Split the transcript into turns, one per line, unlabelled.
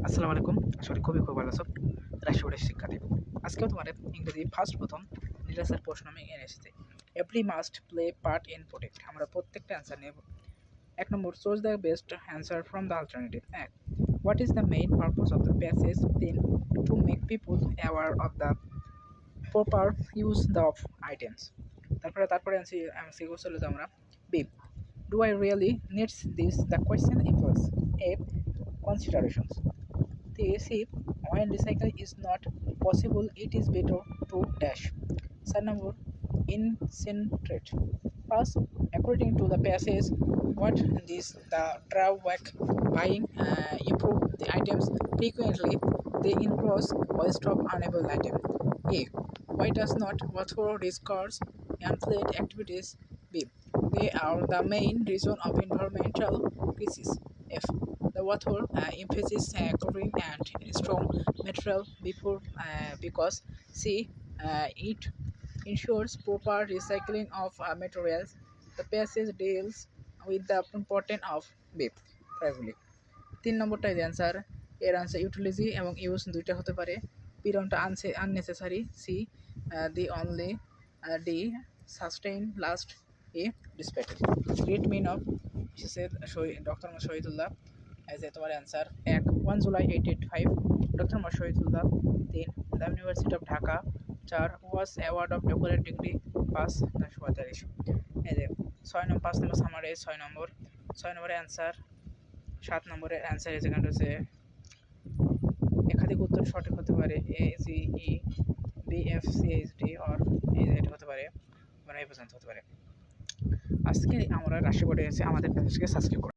আসসালামু আলাইকুম। আশা করি খুবই ভালো আছো। রাজশাহীর শিক্ষার্থী। আজকেও তোমাদের ইংরেজি প্রথম নিরাসের প্রশ্ন আমি এনে এসেছি। Every must play part in protect. আমরা প্রত্যেকটা অ্যান্সার নেব। ১ নম্বর, choose the best answer from the alternative. ১, what is the main purpose of the passage? ৩, to make people aware of the proper use the of items. তারপরে MCQ চলে যাও আমরা। B, do I really needs this? The question implies. A, considerations. They say when recycle is not possible, it is better to dash. Third number, incinerate. First, according to the passage, what is the drawback? Buying improve the items frequently, they encroach waste of unable item. A, why does not author discards unplayed activities? B, they are the main reason of environmental crisis. F, the author emphasizes covering and strong material before because C, it ensures proper recycling of materials. The passage deals with the importance of B. প্রায়গুলি ৩ নম্বরটা answer. এর answer utility এবং use দুইটা হতে পারে। B রংটা unnecessary. C, the only. D, sustain. Last A, ডিসপেক্ট। Great man of এসেছে doctor Mohammad Shahidullah. এই যে তোমার answer ১, 1 July 1885 doctor Mohammad Shahidullah. ৩, the university of Dhaka. ৪, was award of doctorate degree pass ১৯৪৫। এই যে ৬ নম্বর ৫ নম্বর সামারে ৬ নম্বর অ্যান্সার। ৭ নম্বরের অ্যান্সার যেখানে রয়েছে একাধিক উত্তর সঠিক হতে পারে। A, G, E, B, F, C, H, D or এটা হতে পারে, মানে এই পর্যন্ত হতে পারে। আজকে আমরা রাশি বোর্ডে এসে আমাদের পেজকে সাবস্ক্রাইব করুন।